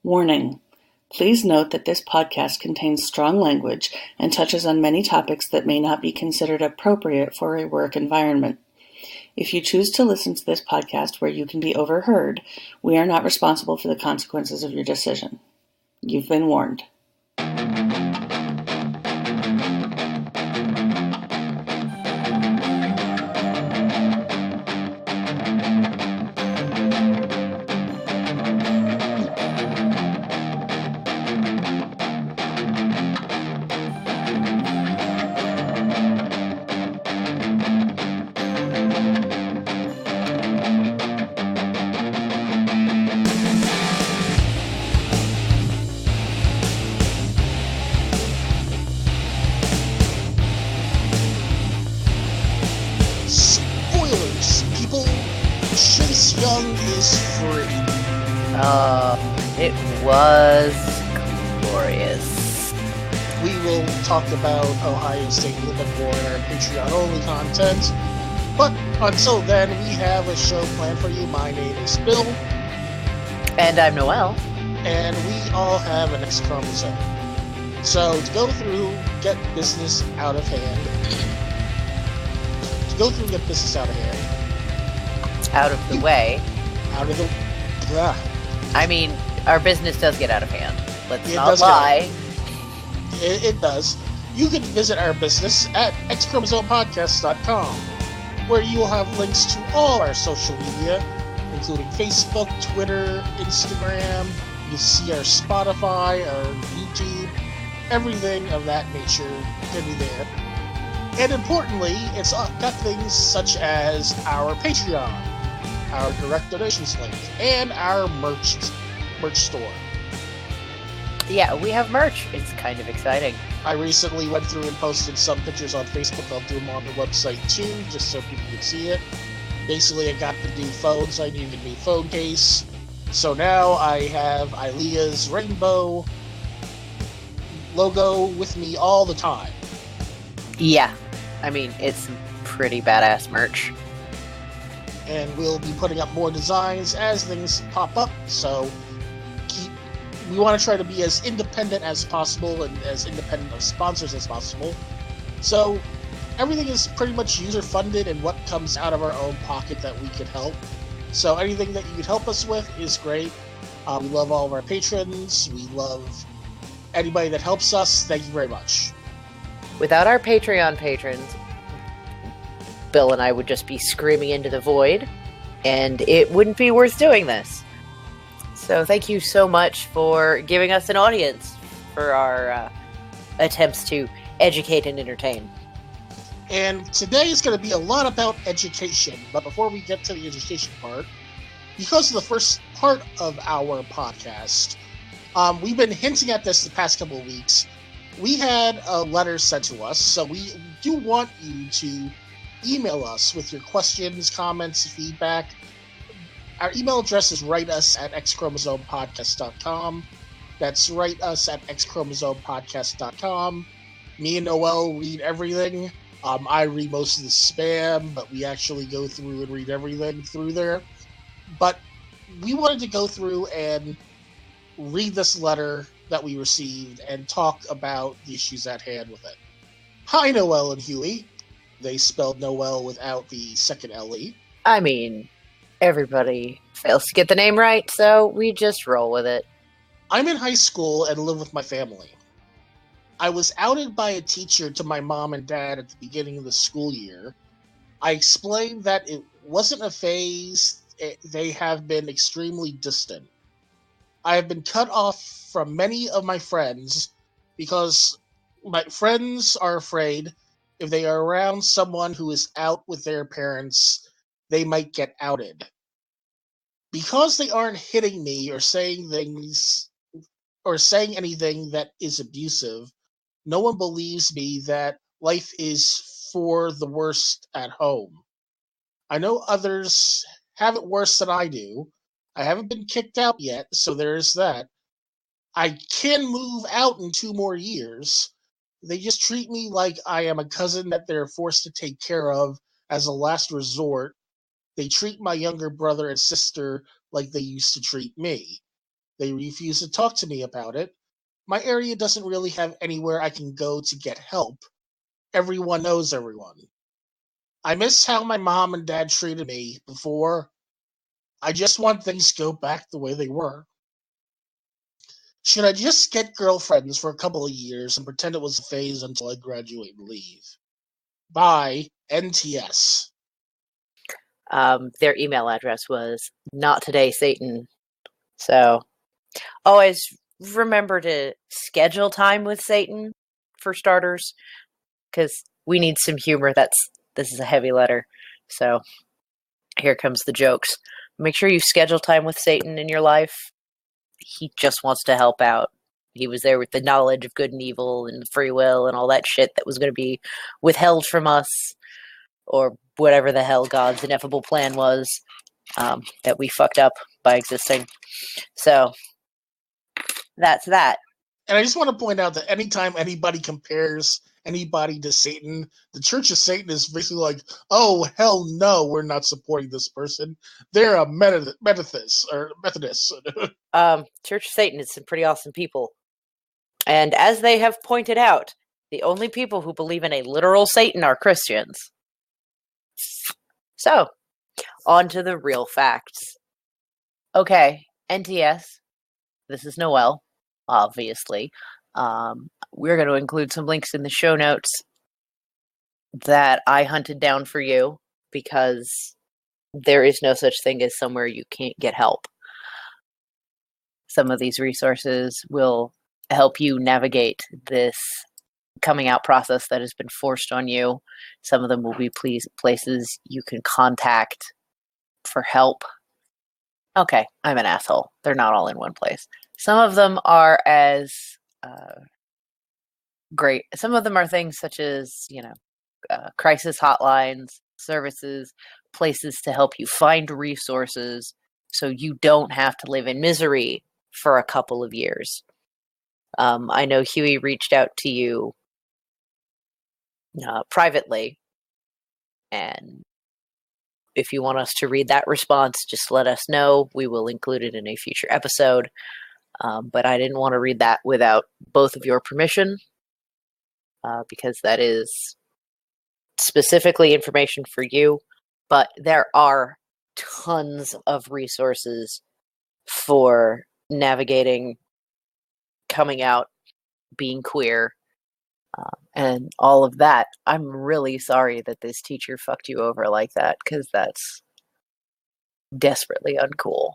Warning: Please note that this podcast contains strong language and touches on many topics that may not be considered appropriate for a work environment. If you choose to listen to this podcast where you can be overheard, we are not responsible for the consequences of your decision. You've been warned. It was glorious. We will talk about Ohio State a little bit more in our Patreon-only content. But until then, we have a show planned for you. My name is Bill. And I'm Noelle. And we all have an X-Chromosome. So to go through, get business out of hand. Out of the way. Yeah. I mean, our business does get out of hand. Let's not lie. It does. You can visit our business at X-Chromosomepodcast.com, where you will have links to all our social media, including Facebook, Twitter, Instagram. You can see our Spotify, our YouTube, everything of that nature can be there. And importantly, it's got things such as our Patreon, our direct donations link, and our merch store. Yeah, we have merch. It's kind of exciting. I recently went through and posted some pictures on Facebook. I'll do them on the website too, just so people can see it. Basically, I got the new phones. I needed a new phone case. So now I have Ilea's rainbow logo with me all the time. Yeah, I mean, it's pretty badass merch. And we'll be putting up more designs as things pop up, so we want to try to be as independent as possible and as independent of sponsors as possible. So everything is pretty much user-funded and what comes out of our own pocket that we could help. So anything that you could help us with is great. We love all of our patrons. We love anybody that helps us. Thank you very much. Without our Patreon patrons, Bill and I would just be screaming into the void, and it wouldn't be worth doing this. So thank you so much for giving us an audience for our attempts to educate and entertain. And today is going to be a lot about education. But before we get to the education part, because of the first part of our podcast, we've been hinting at this the past couple of weeks. We had a letter sent to us, so we do want you to email us with your questions, comments, feedback. Our email address is writeuss@xchromosomepodcast.com. That's writeuss@xchromosomepodcast.com. Me and Noelle read everything. I read most of the spam, but we actually go through and read everything through there. But we wanted to go through and read this letter that we received and talk about the issues at hand with it. Hi, Noelle and Huey. They spelled Noelle without the second L-E. I mean, everybody fails to get the name right, so we just roll with it. I'm in high school and live with my family. I was outed by a teacher to my mom and dad at the beginning of the school year. I explained that it wasn't a phase. They have been extremely distant. I have been cut off from many of my friends because my friends are afraid if they are around someone who is out with their parents, they might get outed. Because they aren't hitting me or saying anything that is abusive, no one believes me that life is for the worst at home. I know others have it worse than I do. I haven't been kicked out yet, so there's that. I can move out in 2 more years. They just treat me like I am a cousin that they're forced to take care of as a last resort. They treat my younger brother and sister like they used to treat me. They refuse to talk to me about it. My area doesn't really have anywhere I can go to get help. Everyone knows everyone. I miss how my mom and dad treated me before. I just want things to go back the way they were. Should I just get girlfriends for a couple of years and pretend it was a phase until I graduate and leave? Bye, NTS. Their email address was not today, Satan. So always remember to schedule time with Satan for starters, because we need some humor. This is a heavy letter. So here comes the jokes. Make sure you schedule time with Satan in your life. He just wants to help out. He was there with the knowledge of good and evil and free will and all that shit that was going to be withheld from us, or whatever the hell God's ineffable plan was, that we fucked up by existing. So that's that. And I just want to point out that anytime anybody compares anybody to Satan, the Church of Satan is basically like, oh, hell no, we're not supporting this person. They're a Methodist. Church of Satan is some pretty awesome people. And as they have pointed out, the only people who believe in a literal Satan are Christians. So, on to the real facts. Okay, NTS. This is Noelle, obviously. We're going to include some links in the show notes that I hunted down for you, because there is no such thing as somewhere you can't get help. Some of these resources will help you navigate this coming out process that has been forced on you. Some of them will be places you can contact for help. Okay, I'm an asshole. They're not all in one place. Some of them are as great. Some of them are things such as, crisis hotlines, services, places to help you find resources so you don't have to live in misery for a couple of years. I know Huey reached out to you privately, and if you want us to read that response, just let us know. We will include it in a future episode. But I didn't want to read that without both of your permission, because that is specifically information for you. But there are tons of resources for navigating coming out, being queer, and all of that. I'm really sorry that this teacher fucked you over like that, because that's desperately uncool.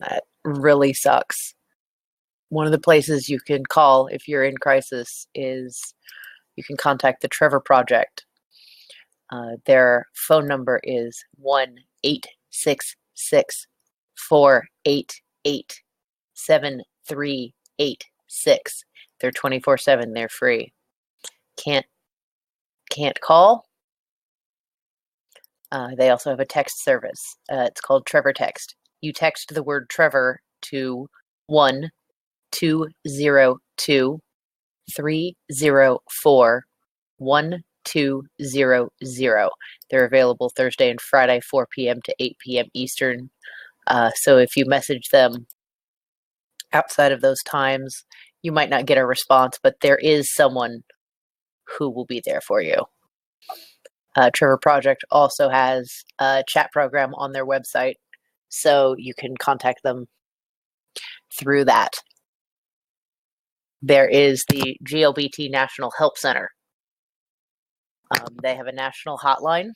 That really sucks. One of the places you can call if you're in crisis is you can contact the Trevor Project. Their phone number is 1-866-488-7386. They're 24/7. They're free. Can't call. They also have a text service. It's called Trevor Text. You text the word Trevor to 1-202-304-1200. They're available Thursday and Friday, 4 p.m. to 8 p.m. Eastern. So if you message them outside of those times, you might not get a response, but there is someone who will be there for you. Trevor Project also has a chat program on their website, so you can contact them through that. There is the GLBT National Help Center. They have a national hotline,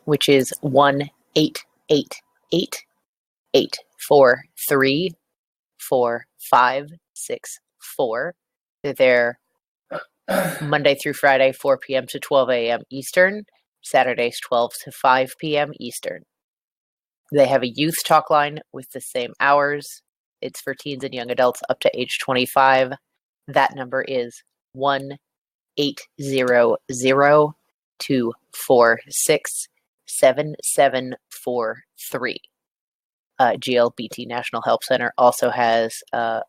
which is 1-888-843-4564. They're there Monday through Friday, 4 p.m. to 12 a.m. Eastern, Saturdays 12 to 5 p.m. Eastern. They have a youth talk line with the same hours. It's for teens and young adults up to age 25. That number is 1-800-246-7743. GLBT National Help Center also has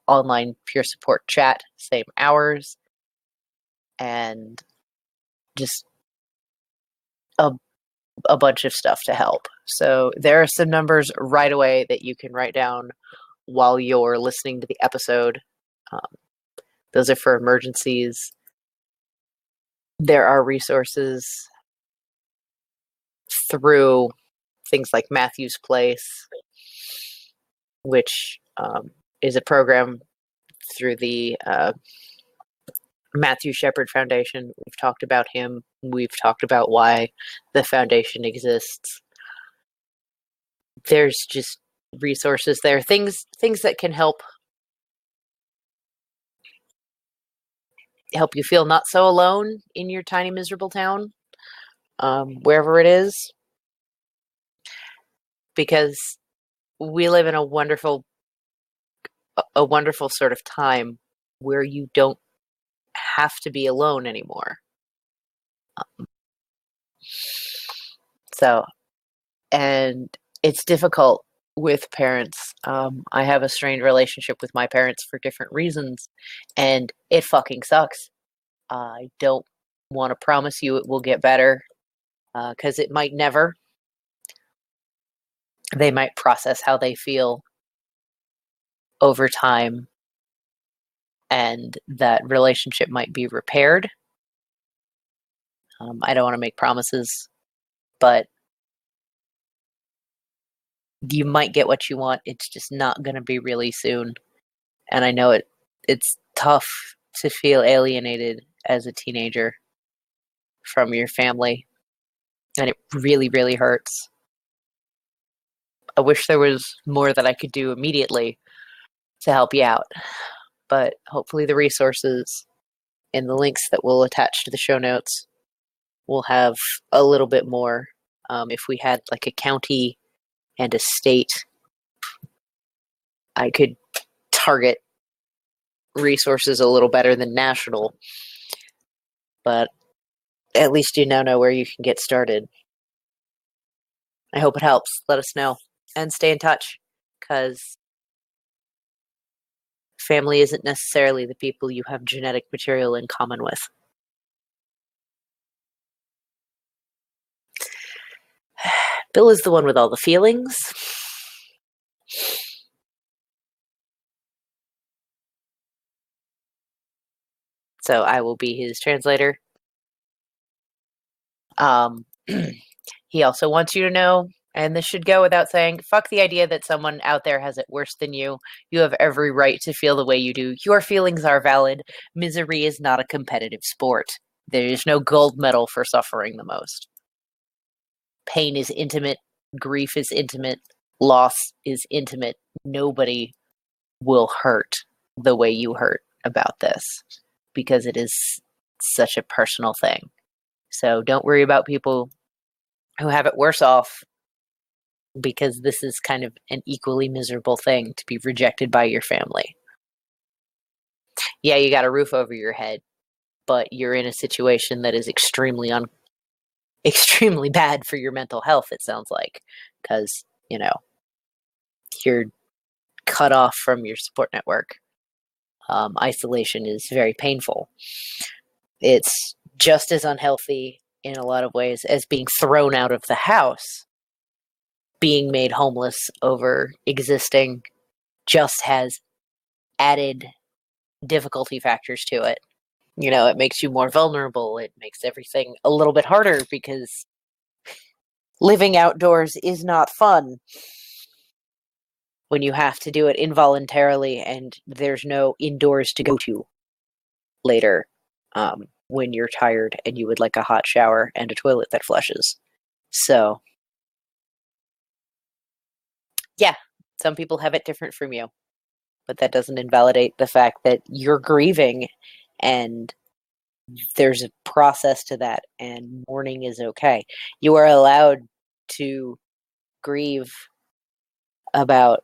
online peer support chat, same hours, and just a a bunch of stuff to help. So there are some numbers right away that you can write down while you're listening to the episode. Those are for emergencies. There are resources through things like Matthew's Place, which is a program through the Matthew Shepard Foundation. We've talked about him. We've talked about why the foundation exists. There's just resources there, things that can help you feel not so alone in your tiny miserable town, wherever it is, because we live in a wonderful sort of time where you don't have to be alone anymore. And it's difficult with parents. I have a strained relationship with my parents for different reasons, and it fucking sucks. I don't want to promise you it will get better, because it might never. They might process how they feel over time, and that relationship might be repaired. I don't want to make promises, but you might get what you want. It's just not going to be really soon. And I know it's tough to feel alienated as a teenager from your family, and it really, really hurts. I wish there was more that I could do immediately to help you out, but hopefully the resources and the links that we'll attach to the show notes will have a little bit more. If we had like a county and a state, I could target resources a little better than national, but at least you now know where you can get started. I hope it helps. Let us know and stay in touch, because family isn't necessarily the people you have genetic material in common with. Bill is the one with all the feelings. So I will be his translator. He also wants you to know, and this should go without saying, fuck the idea that someone out there has it worse than you. You have every right to feel the way you do. Your feelings are valid. Misery is not a competitive sport. There is no gold medal for suffering the most. Pain is intimate. Grief is intimate. Loss is intimate. Nobody will hurt the way you hurt about this, because it is such a personal thing. So don't worry about people who have it worse off, because this is kind of an equally miserable thing to be rejected by your family. Yeah, you got a roof over your head, but you're in a situation that is extremely bad for your mental health, it sounds like, because, you're cut off from your support network. Isolation is very painful. It's just as unhealthy in a lot of ways as being thrown out of the house. Being made homeless over existing just has added difficulty factors to it. It makes you more vulnerable. It makes everything a little bit harder, because living outdoors is not fun when you have to do it involuntarily and there's no indoors to go to later, when you're tired and you would like a hot shower and a toilet that flushes. So, yeah, some people have it different from you, but that doesn't invalidate the fact that you're grieving, and there's a process to that, and mourning is okay. You are allowed to grieve about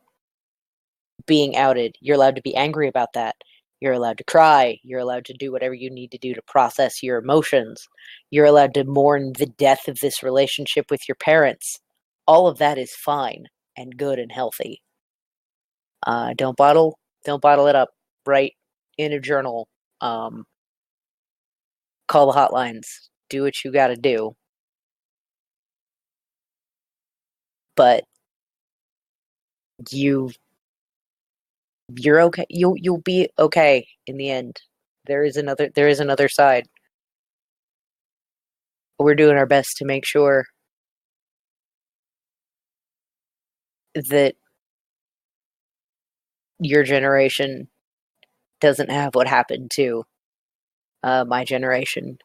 being outed. You're allowed to be angry about that. You're allowed to cry. You're allowed to do whatever you need to do to process your emotions. You're allowed to mourn the death of this relationship with your parents. All of that is fine and good and healthy. Don't bottle it up. Write in a journal. Call the hotlines. Do what you got to do. but you're okay. You'll be okay in the end. There is another side. We're doing our best to make sure that your generation doesn't have what happened to my generation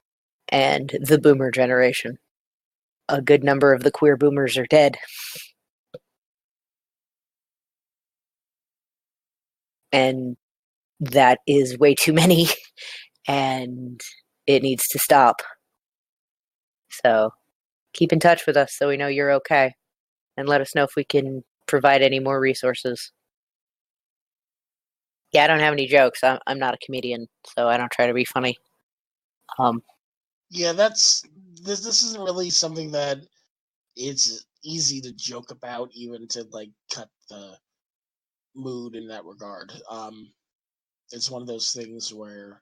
and the boomer generation. A good number of the queer boomers are dead. And that is way too many, and it needs to stop. So keep in touch with us so we know you're okay, and let us know if we can provide any more resources. Yeah, I don't have any jokes. I'm not a comedian, so I don't try to be funny. Yeah, this isn't really something that it's easy to joke about, even to like cut the mood in that regard. It's one of those things where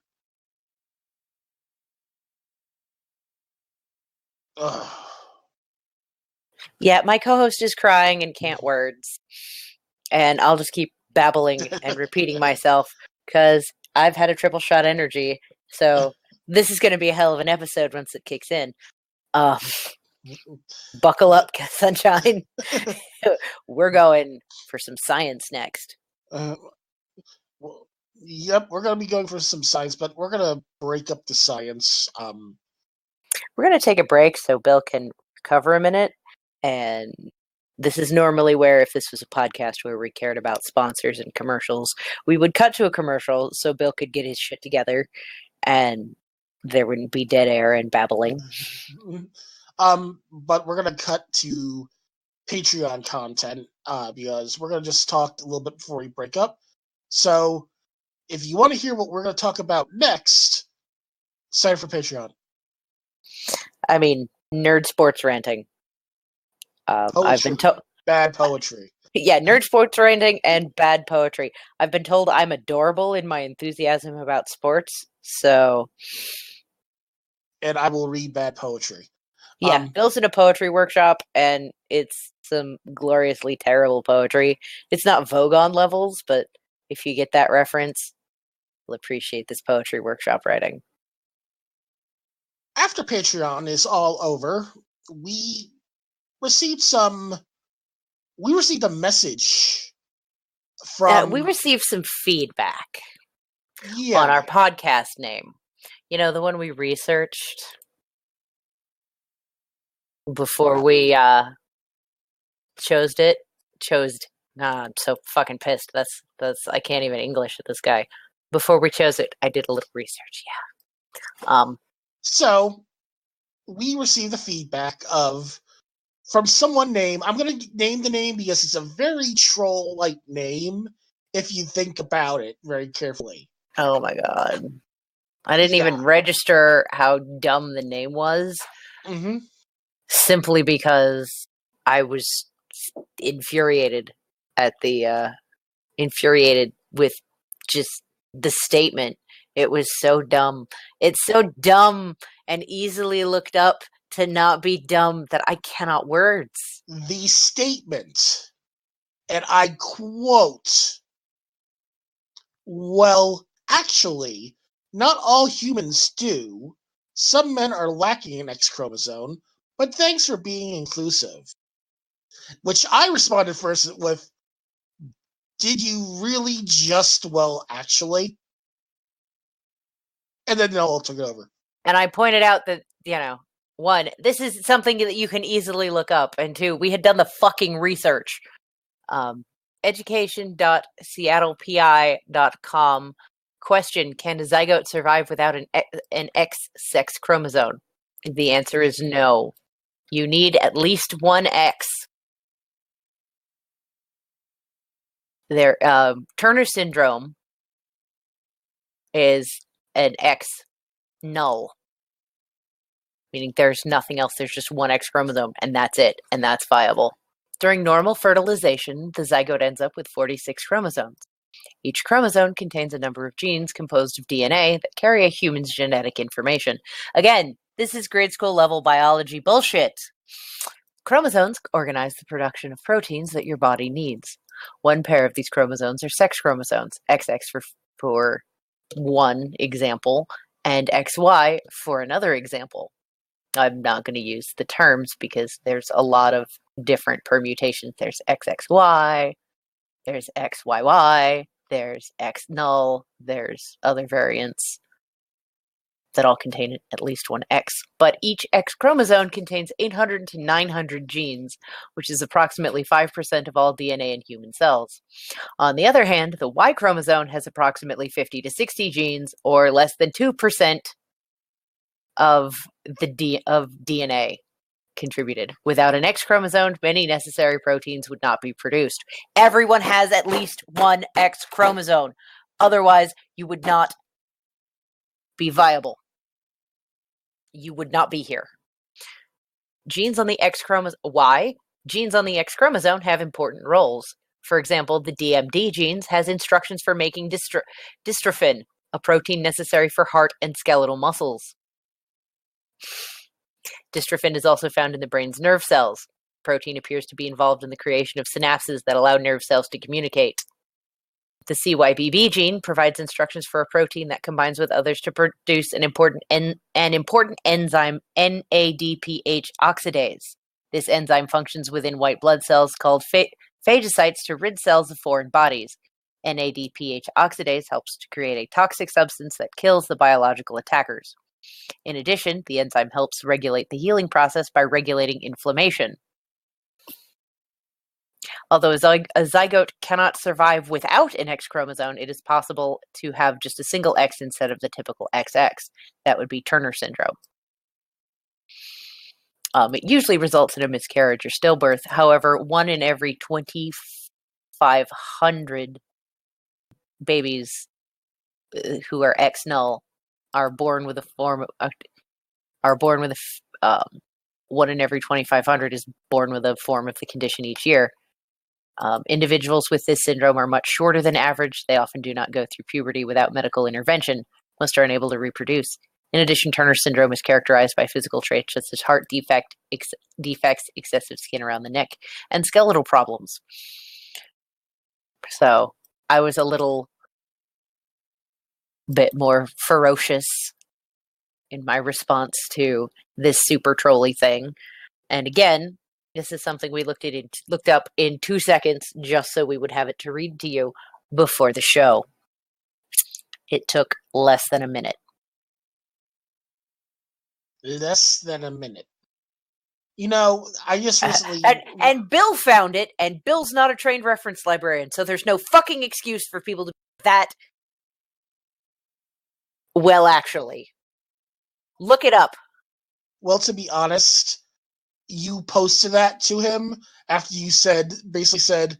Yeah, my co-host is crying and can't words, and I'll just keep babbling and repeating myself because I've had a triple shot energy, so this is going to be a hell of an episode once it kicks in. Buckle up, sunshine. We're going for some science next. Well, yep, we're going to be going for some science, but we're going to break up the science. We're going to take a break so Bill can recover a minute. And this is normally where, if this was a podcast where we cared about sponsors and commercials, we would cut to a commercial so Bill could get his shit together and there wouldn't be dead air and babbling. But we're going to cut to Patreon content because we're going to just talk a little bit before we break up. So if you want to hear what we're going to talk about next, sign up for Patreon. I mean, nerd sports ranting. I've been told bad poetry. Yeah, nerd sports ranting and bad poetry. I've been told I'm adorable in my enthusiasm about sports, so... And I will read bad poetry. Yeah, Bill's in a poetry workshop, and it's some gloriously terrible poetry. It's not Vogon levels, but if you get that reference, you'll appreciate this poetry workshop writing. After Patreon is all over, we received a message from... we received some feedback on our podcast name. You know, the one we researched before we chose it. I'm so fucking pissed. That's I can't even English at this guy. Before we chose it, I did a little research, yeah. So we received the feedback from someone named... I'm gonna name the name because it's a very troll-like name if you think about it very carefully. Oh my god. I didn't even register how dumb the name was. Mm-hmm. Simply because I was infuriated with just the statement. It was so dumb. It's so dumb and easily looked up to not be dumb that I cannot words. The statement, and I quote, "Well, actually, not all humans do. Some men are lacking an X-chromosome, but thanks for being inclusive." Which I responded first with, "Did you really just, well, actually?" And then Noelle took it over. And I pointed out that, one, this is something that you can easily look up, and two, we had done the fucking research. Education.seattlepi.com. Question: can a zygote survive without an X-sex chromosome? The answer is no. You need at least one X. Turner syndrome is an X null, meaning there's nothing else. There's just one X chromosome, and that's it, and that's viable. During normal fertilization, the zygote ends up with 46 chromosomes. Each chromosome contains a number of genes composed of DNA that carry a human's genetic information. Again, this is grade school level biology bullshit. Chromosomes organize the production of proteins that your body needs. One pair of these chromosomes are sex chromosomes, XX for one example, and XY for another example. I'm not going to use the terms because there's a lot of different permutations. There's XXY, there's XYY, there's X null, there's other variants that all contain at least one X. But each X chromosome contains 800 to 900 genes, which is approximately 5% of all DNA in human cells. On the other hand, the Y chromosome has approximately 50 to 60 genes, or less than 2% of DNA contributed. Without an X chromosome, many necessary proteins would not be produced. Everyone has at least one X chromosome. Otherwise, you would not be viable. You would not be here. Genes on the X chromosome. Why? Genes on the X chromosome have important roles. For example, the DMD genes has instructions for making dystrophin, a protein necessary for heart and skeletal muscles. Dystrophin is also found in the brain's nerve cells. Protein appears to be involved in the creation of synapses that allow nerve cells to communicate. The CYBB gene provides instructions for a protein that combines with others to produce an important enzyme, NADPH oxidase. This enzyme functions within white blood cells called phagocytes to rid cells of foreign bodies. NADPH oxidase helps to create a toxic substance that kills the biological attackers. In addition, the enzyme helps regulate the healing process by regulating inflammation. Although a zygote cannot survive without an X chromosome, it is possible to have just a single X instead of the typical XX. That would be Turner syndrome. It usually results in a miscarriage or stillbirth. However, 1 in every 2,500 babies who are X null are born with a form of, 1 in every 2,500 is born with a form of the condition each year. Individuals with this syndrome are much shorter than average. They often do not go through puberty without medical intervention. Most are unable to reproduce. In addition, Turner syndrome is characterized by physical traits such as heart defects, excessive skin around the neck, and skeletal problems. So I was a little bit more ferocious in my response to this super trolly thing. And again, this is something we looked up in 2 seconds just so we would have it to read to you before the show. It took less than a minute. Less than a minute. You know, I just recently... and Bill found it, and Bill's not a trained reference librarian, so there's no fucking excuse for people to do that. Well, actually. Look it up. Well, to be honest, you posted that to him after you basically said,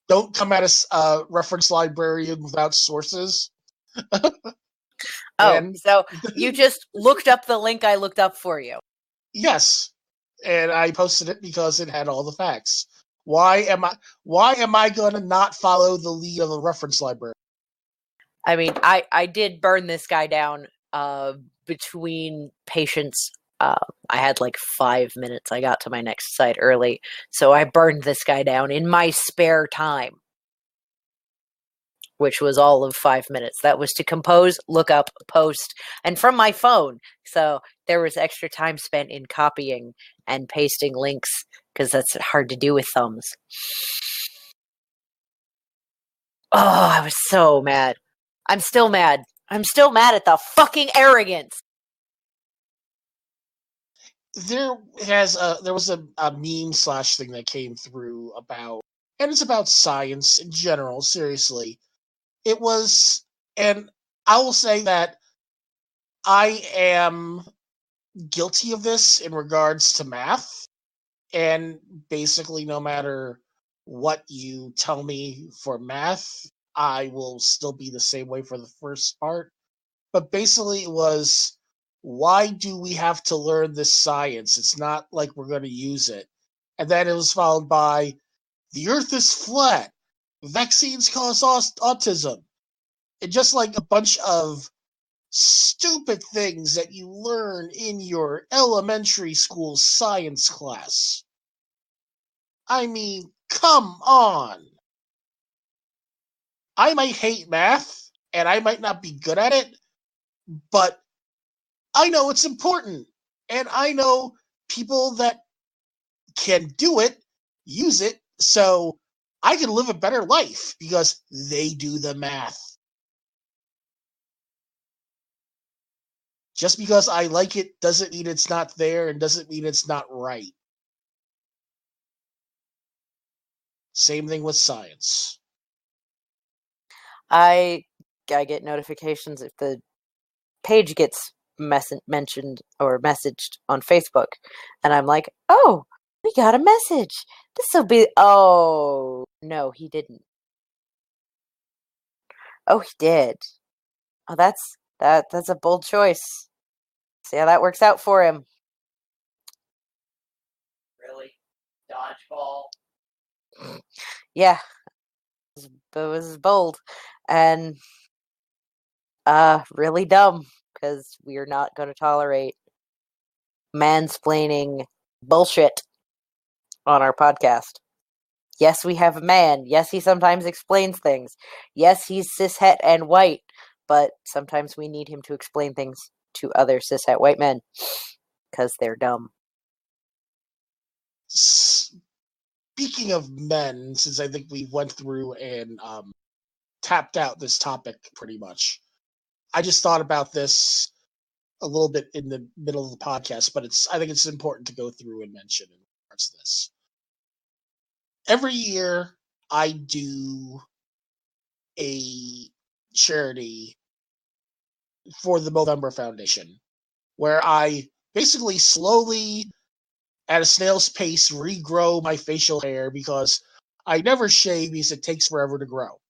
don't come at a reference librarian without sources. So you just looked up the link I looked up for you. Yes. And I posted it because it had all the facts. Why am I going to not follow the lead of a reference library? I mean, I did burn this guy down between patients. I had like 5 minutes. I got to my next site early, so I burned this guy down in my spare time, which was all of 5 minutes. That was to compose, look up, post, and from my phone. So there was extra time spent in copying and pasting links because that's hard to do with thumbs. Oh, I was so mad. I'm still mad. I'm still mad at the fucking arrogance. There was a meme / thing that came through about, and it's about science in general, seriously. It was, and I will say that I am guilty of this in regards to math, and basically no matter what you tell me for math, I will still be the same way for the first part. But basically it was, why do we have to learn this science? It's not like we're going to use it. And then it was followed by, the earth is flat. Vaccines cause autism. And just like a bunch of stupid things that you learn in your elementary school science class. I mean, come on. I might hate math, and I might not be good at it, but I know it's important. And I know people that can do it, use it, so I can live a better life because they do the math. Just because I like it doesn't mean it's not there and doesn't mean it's not right. Same thing with science. I get notifications if the page gets mentioned or messaged on Facebook, and I'm like, oh, we got a message. This will be. Oh no, he didn't. Oh, he did. Oh, that's a bold choice. See how that works out for him. Really, dodgeball. Yeah, it was bold and really dumb because we are not going to tolerate mansplaining bullshit on our podcast. Yes, we have a man. Yes, he sometimes explains things. Yes, he's cishet and white, but sometimes we need him to explain things to other cishet white men because they're dumb. Speaking of men, since I think we went through and tapped out this topic pretty much, I just thought about this a little bit in the middle of the podcast, but I think it's important to go through and mention in regards to this. Every year, I do a charity for the Movember Foundation, where I basically slowly, at a snail's pace, regrow my facial hair because I never shave because it takes forever to grow.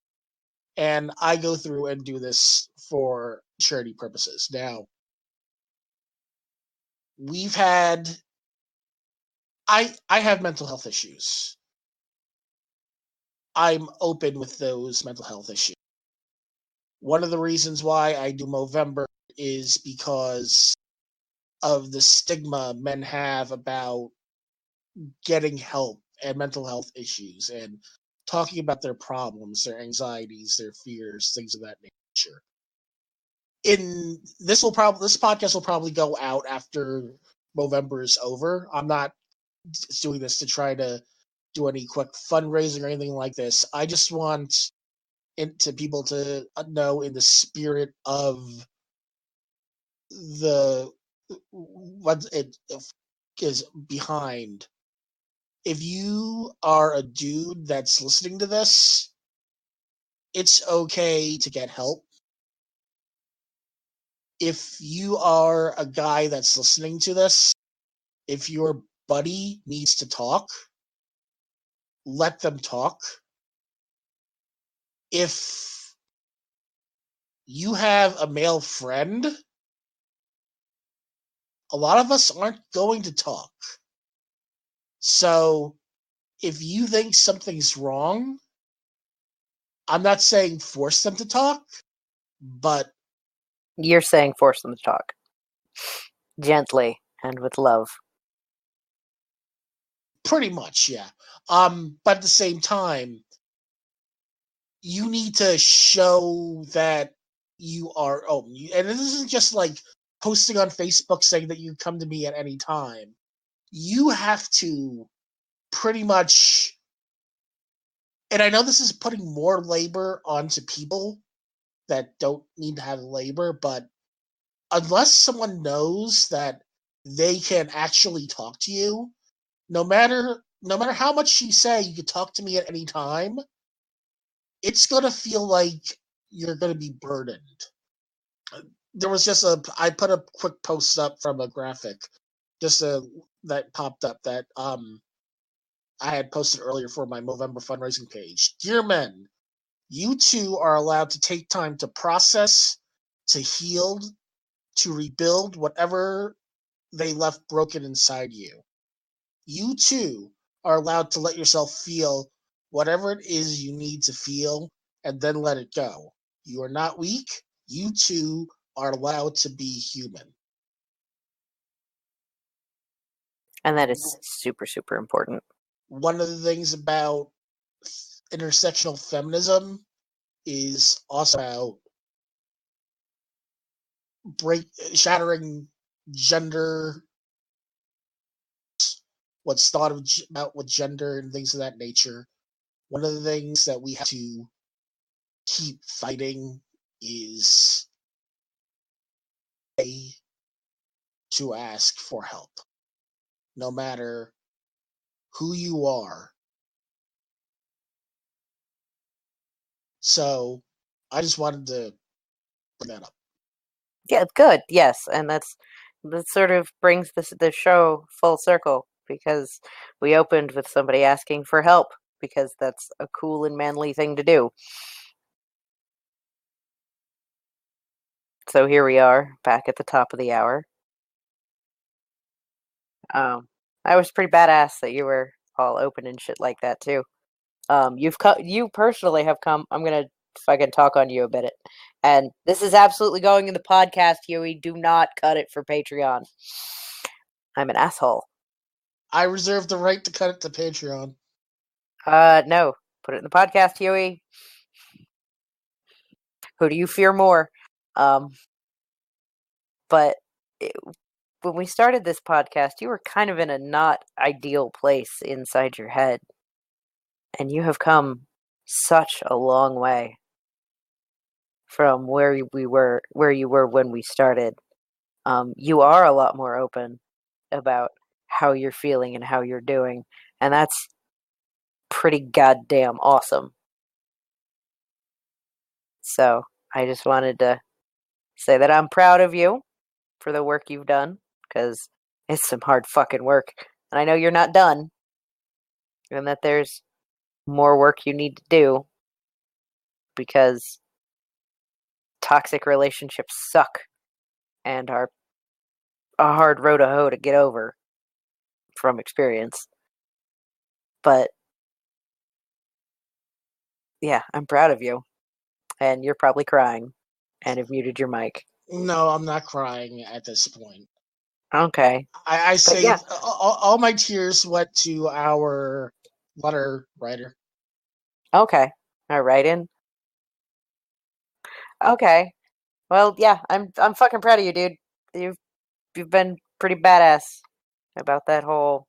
And I go through and do this for charity purposes. Now, we've had I have mental health issues. I'm open with those mental health issues. One of the reasons why I do Movember is because of the stigma men have about getting help and mental health issues and talking about their problems, their anxieties, their fears, things of that nature. This podcast will probably go out after Movember is over. I'm not doing this to try to do any quick fundraising or anything like this. I just want people to know, in the spirit of the what it is behind. If you are a dude that's listening to this, it's okay to get help. If you are a guy that's listening to this, if your buddy needs to talk, let them talk. If you have a male friend, a lot of us aren't going to talk. So if you think something's wrong, I'm not saying force them to talk, but You're saying force them to talk. Gently and with love. pretty much, yeah. But at the same time, you need to show that you are open. And this isn't just like posting on Facebook saying that you come to me at any time. You have to pretty much, and I know this is putting more labor onto people that don't need to have labor, but unless someone knows that they can actually talk to you, no matter how much you say you can talk to me at any time, it's gonna feel like you're gonna be burdened. There was just I put a quick post up from a graphic that popped up that I had posted earlier for my Movember fundraising page. Dear men, you too are allowed to take time to process, to heal, to rebuild whatever they left broken inside you. You too are allowed to let yourself feel whatever it is you need to feel and then let it go. You are not weak. You too are allowed to be human. And that is super, super important. One of the things about intersectional feminism is also about shattering gender, what's thought of about with gender and things of that nature. One of the things that we have to keep fighting is to ask for help, no matter who you are. So I just wanted to bring that up. Yeah, good. Yes, and that sort of brings the show full circle because we opened with somebody asking for help because that's a cool and manly thing to do. So here we are, back at the top of the hour. I was pretty badass that you were all open and shit like that too. You personally have come. I'm gonna fucking talk on you a bit, and this is absolutely going in the podcast. Huey, do not cut it for Patreon. I'm an asshole. I reserve the right to cut it to Patreon. No, put it in the podcast, Huey. Who do you fear more? But when we started this podcast, you were kind of in a not ideal place inside your head, and you have come such a long way from where you were when we started. You are a lot more open about how you're feeling and how you're doing, and that's pretty goddamn awesome. So I just wanted to say that I'm proud of you for the work you've done, because it's some hard fucking work, and I know you're not done, and that there's more work you need to do, because toxic relationships suck and are a hard road to hoe to get over from experience. But yeah, I'm proud of you. And you're probably crying and have muted your mic. No, I'm not crying at this point. Okay. I But yeah. saved all my tears went to our letter writer. Okay. All right in. Okay. Well, yeah, I'm fucking proud of you, dude. You've been pretty badass about that whole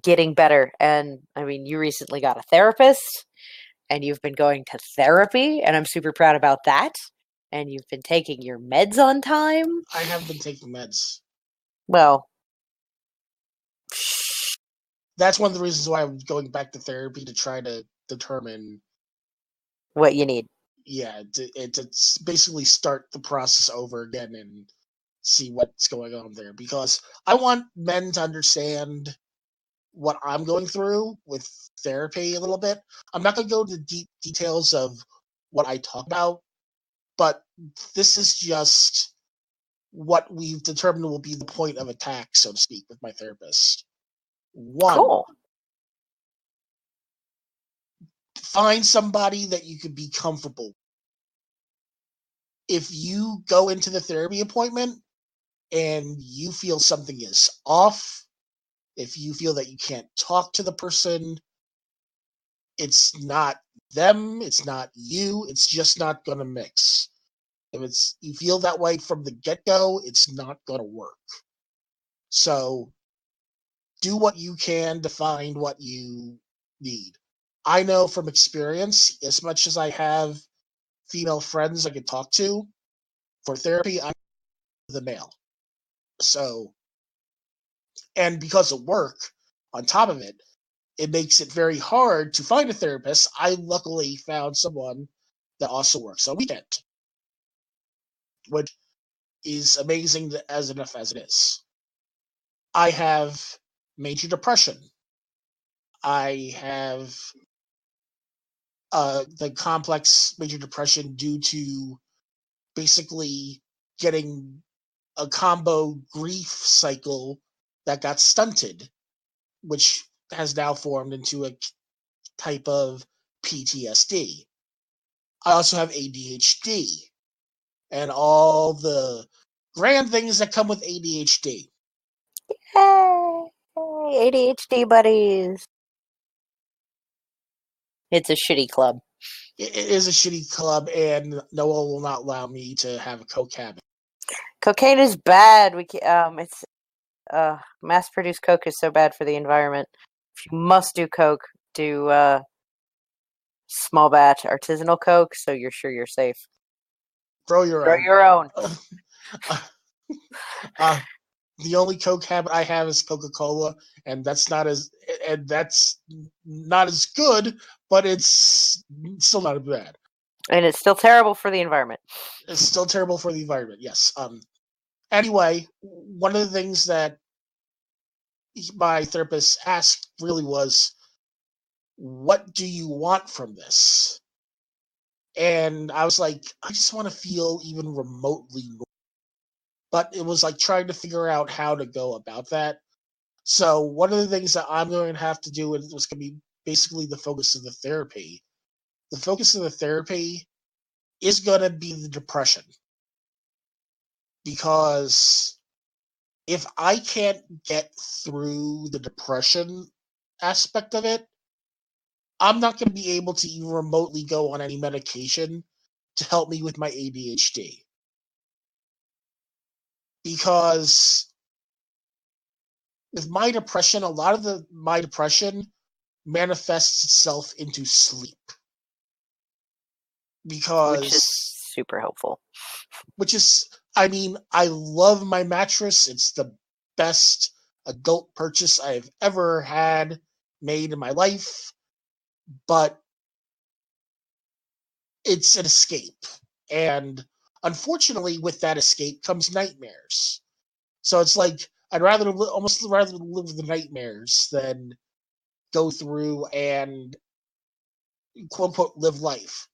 getting better. And I mean, you recently got a therapist and you've been going to therapy, and I'm super proud about that. And you've been taking your meds on time. I have been taking meds. Well, that's one of the reasons why I'm going back to therapy, to try to determine what you need. Yeah, to basically start the process over again and see what's going on there, because I want men to understand what I'm going through with therapy a little bit. I'm not going to go into deep details of what I talk about, but this is just what we've determined will be the point of attack, so to speak, with my therapist. One, cool. Find somebody that you could be comfortable with. If you go into the therapy appointment and you feel something is off, if you feel that you can't talk to the person, it's not them, it's not you, it's just not going to mix. If you feel that way from the get-go, it's not going to work. So do what you can to find what you need. I know from experience, as much as I have female friends I can talk to, for therapy, I'm the male. So, and because of work, on top of it, it makes it very hard to find a therapist. I luckily found someone that also works on weekend, which is amazing as enough as it is. I have major depression. I have the complex major depression due to basically getting a combo grief cycle that got stunted, which has now formed into a type of PTSD. I also have ADHD and all the grand things that come with ADHD. Yay, ADHD buddies. It's a shitty club. It is a shitty club, and Noelle will not allow me to have a coke habit. Cocaine is bad. It's mass-produced coke is so bad for the environment. If you must do coke, do small batch artisanal coke, so you're sure you're safe. Grow your Grow own. your own. The only coke habit I have is Coca-Cola, and that's not as good, but it's still not as bad. And it's still terrible for the environment. It's still terrible for the environment. Yes. Anyway, one of the things that my therapist asked really was, "What do you want from this?" And I was like, "I just want to feel even remotely normal." But it was like trying to figure out how to go about that. So one of the things that I'm going to have to do, and it was going to be basically the focus of the therapy. The focus of the therapy is going to be the depression. Because if I can't get through the depression aspect of it, I'm not going to be able to even remotely go on any medication to help me with my ADHD. Because with my depression, a lot of my depression manifests itself into sleep. Because which is super helpful. I love my mattress. It's the best adult purchase I've ever had made in my life, but it's an escape. And unfortunately, with that escape comes nightmares. So it's like I'd almost rather live the nightmares than go through and quote unquote live life.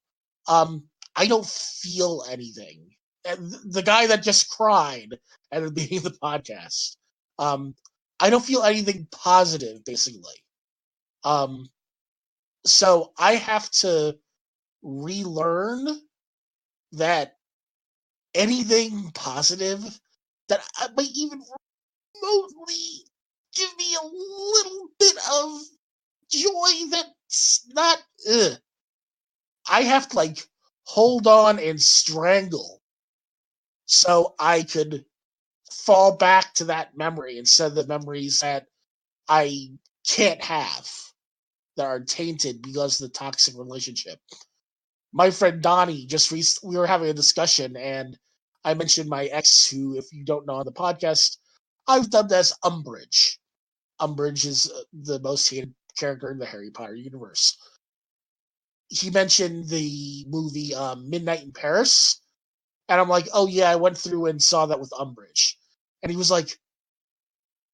I don't feel anything. And the guy that just cried at the beginning of the podcast, I don't feel anything positive, basically. So I have to relearn that anything positive that might even remotely give me a little bit of joy that's not. I have to hold on and strangle so I could fall back to that memory instead of the memories that I can't have that are tainted because of the toxic relationship. My friend Donnie we were having a discussion, and I mentioned my ex, who, if you don't know on the podcast, I've dubbed as Umbridge. Umbridge is the most hated character in the Harry Potter universe. He mentioned the movie Midnight in Paris, and I'm like, oh yeah, I went through and saw that with Umbridge. And he was like,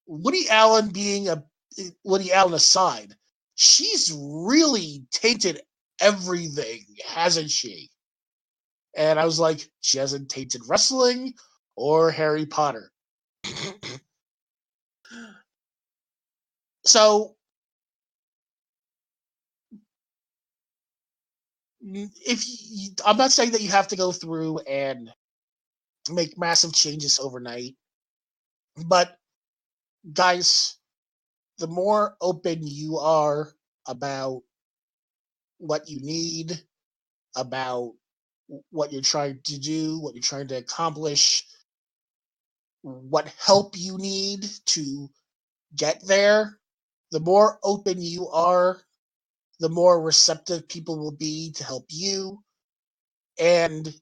Woody Allen aside, she's really tainted everything, hasn't she? And I was like, she hasn't tainted wrestling or Harry Potter. So, I'm not saying that you have to go through and make massive changes overnight, but guys, the more open you are about what you need, about what you're trying to do, what you're trying to accomplish, what help you need to get there, the more open you are, the more receptive people will be to help you. And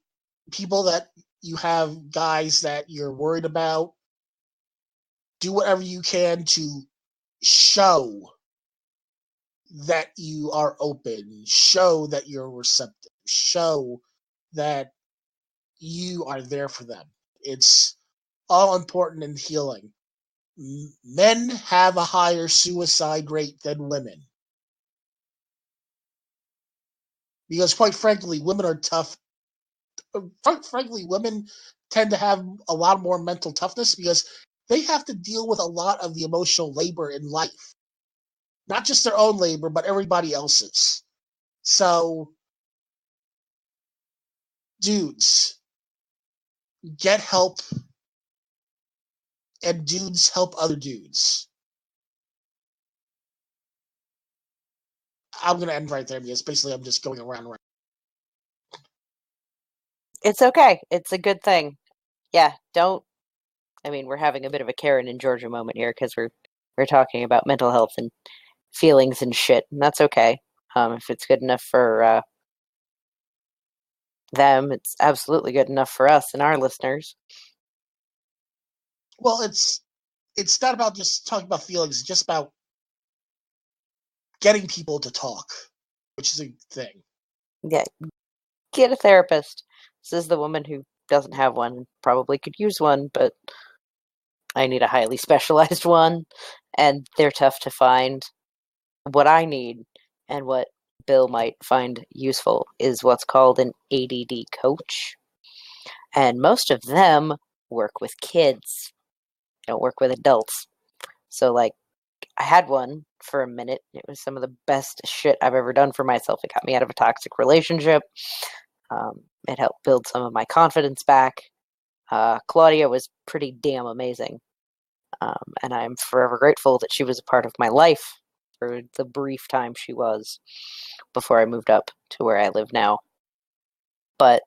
people that you have, guys that you're worried about, do whatever you can to show that you are open, show that you're receptive, show that you are there for them. It's all important in healing. Men have a higher suicide rate than women. Because quite frankly, women are tough. Quite frankly, women tend to have a lot more mental toughness because they have to deal with a lot of the emotional labor in life. Not just their own labor, but everybody else's. So, dudes, get help, and dudes help other dudes. I'm going to end right there because basically I'm just going around. It's okay. It's a good thing. Yeah, don't. I mean, we're having a bit of a Karen in Georgia moment here because we're talking about mental health and feelings and shit, and that's okay. If it's good enough for them, it's absolutely good enough for us and our listeners. Well, it's not about just talking about feelings. It's just about getting people to talk, which is a thing. Yeah, get a therapist. This is the woman who doesn't have one, probably could use one, but I need a highly specialized one, and they're tough to find. What I need, and what Bill might find useful, is what's called an ADD coach. And most of them work with kids, they don't work with adults. So, like, I had one for a minute. It was some of the best shit I've ever done for myself. It got me out of a toxic relationship. It helped build some of my confidence back. Claudia was pretty damn amazing. And I'm forever grateful that she was a part of my life for the brief time she was before I moved up to where I live now. But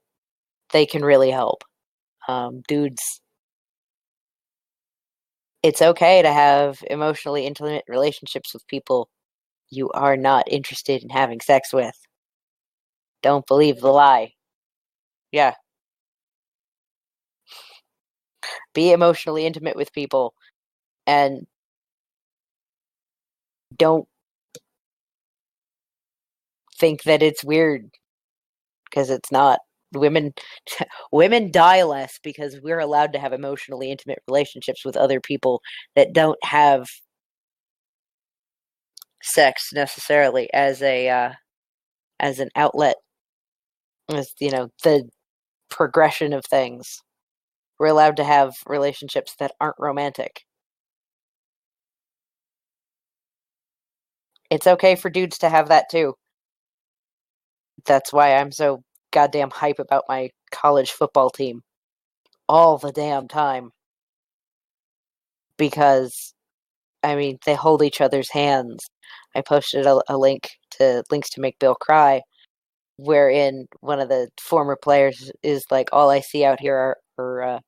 they can really help. Dudes, it's okay to have emotionally intimate relationships with people you are not interested in having sex with. Don't believe the lie. Yeah. Be emotionally intimate with people and don't think that it's weird, because it's not. Women women die less because we're allowed to have emotionally intimate relationships with other people that don't have sex necessarily as an outlet, as the progression of things. We're allowed to have relationships that aren't romantic. It's okay for dudes to have that too. That's why I'm so goddamn hype about my college football team all the damn time. Because, I mean, they hold each other's hands. I posted a link to Links to Make Bill Cry, wherein one of the former players is like, all I see out here are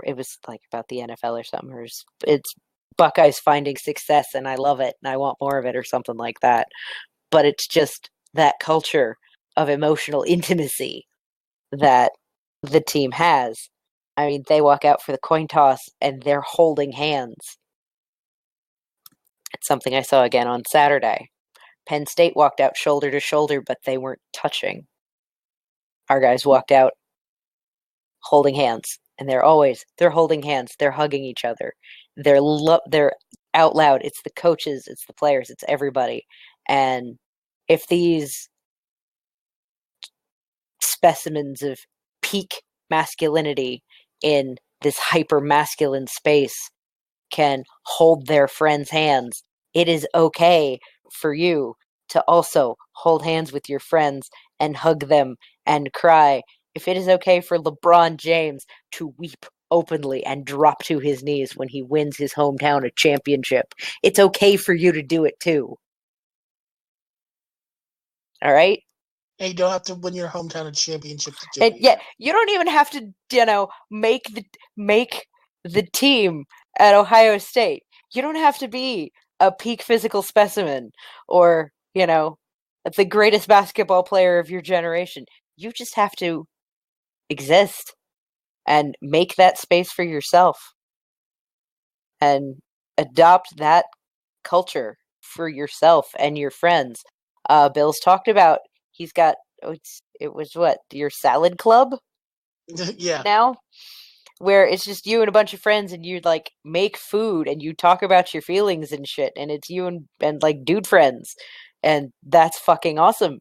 it was like about the NFL or something, or it's Buckeyes finding success and I love it and I want more of it or something like that. But it's just that culture of emotional intimacy that the team has. I mean, they walk out for the coin toss and they're holding hands. It's something I saw again on Saturday. Penn State walked out shoulder to shoulder, but they weren't touching. Our guys walked out holding hands, and they're holding hands, they're hugging each other. They're out loud. It's the coaches, it's the players, it's everybody. And if these specimens of peak masculinity in this hyper masculine space can hold their friends' hands, it is okay for you to also hold hands with your friends and hug them and cry. If it is okay for LeBron James to weep openly and drop to his knees when he wins his hometown a championship, it's okay for you to do it too. All right? And you don't have to win your hometown a championship to do And it. yeah, you don't even have to, make the team at Ohio State. You don't have to be a peak physical specimen or, the greatest basketball player of your generation. You just have to exist and make that space for yourself and adopt that culture for yourself and your friends. Bill's talked about, he's got, it was what, your salad club Yeah. now? Where it's just you and a bunch of friends and you like make food and you talk about your feelings and shit, and it's you and like dude friends, and that's fucking awesome.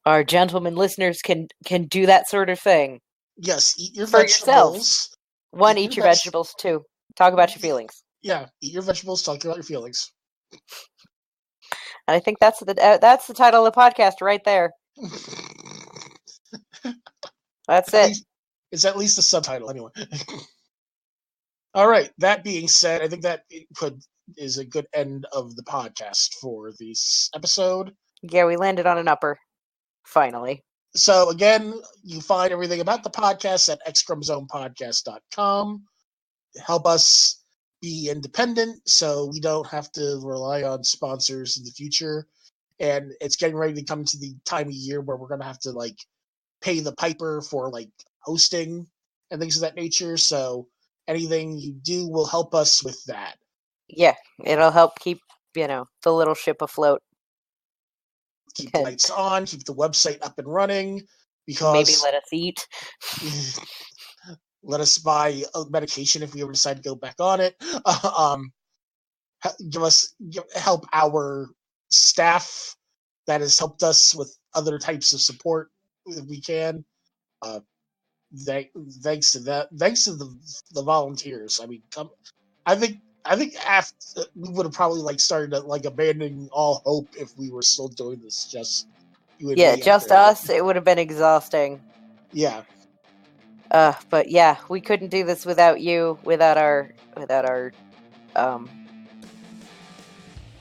Our gentlemen listeners can do that sort of thing. Yes, eat your for vegetables. Yourself. One, eat your vegetables. Two, talk about your feelings. Yeah, eat your vegetables, talk about your feelings. And I think that's the title of the podcast right there. That's it. It's at least the subtitle anyway. All right. That being said, I think that could is a good end of the podcast for this episode. Yeah, we landed on an upper, finally. So again, you find everything about the podcast at xchromosomepodcast.com. Help us be independent so we don't have to rely on sponsors in the future. And it's getting ready to come to the time of year where we're going to have to like pay the piper for like hosting and things of that nature. So anything you do will help us with that. Yeah, it'll help keep, the little ship afloat. Keep the lights on, keep the website up and running, because maybe let us eat. let us buy medication if we ever decide to go back on it. Help our staff that has helped us with other types of support if we can. Thanks to that. Thanks to the volunteers. I mean, I think after we would have probably like started like abandoning all hope if we were still doing this just you and me. Just us. It would have been exhausting. Yeah. But yeah, we couldn't do this without you, without our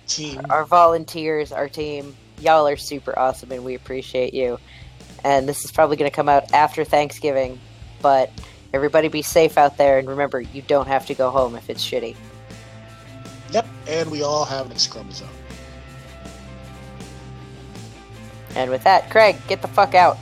team, our volunteers, our team. Y'all are super awesome, and we appreciate you. And this is probably going to come out after Thanksgiving, but everybody be safe out there, and remember, you don't have to go home if it's shitty. Yep, and we all have an X-Chromosome. And with that, Craig, get the fuck out.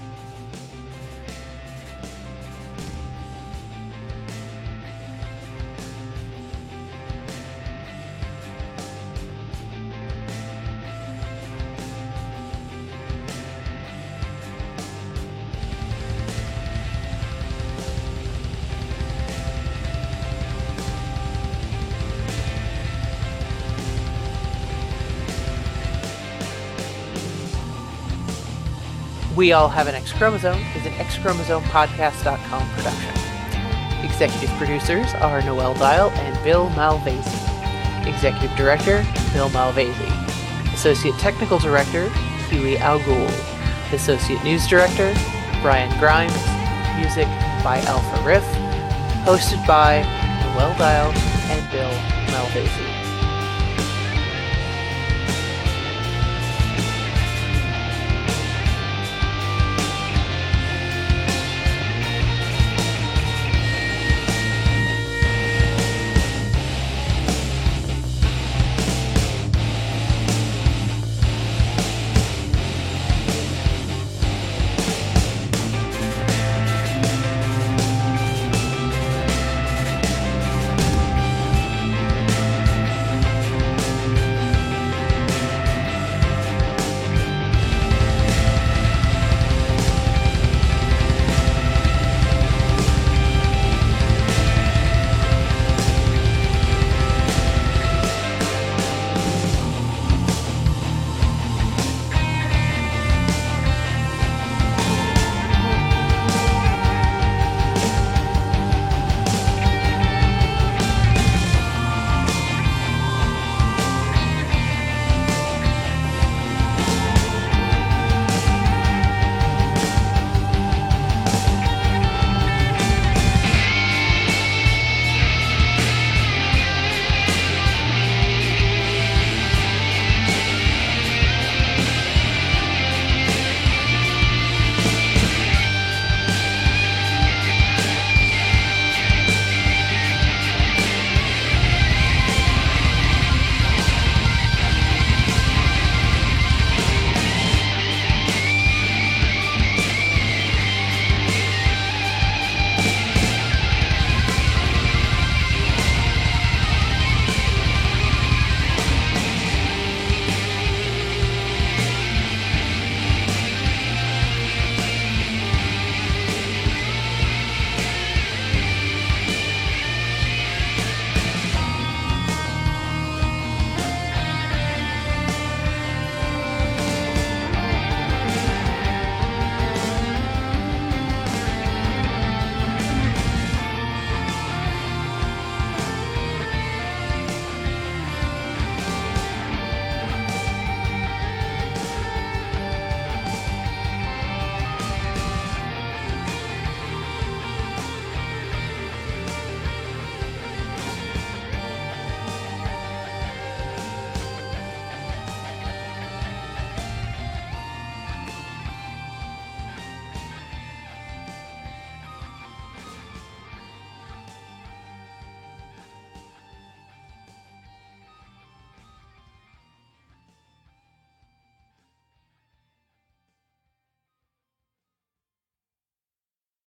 We All Have an X-Chromosome is an X-Chromosomepodcast.com production. Executive producers are Noelle Dial and Bill Malvasi. Executive Director, Bill Malvasi. Associate Technical Director, Huey Algol. Associate News Director, Brian Grimes. Music by Alpha Riff. Hosted by Noelle Dial and Bill Malvasi.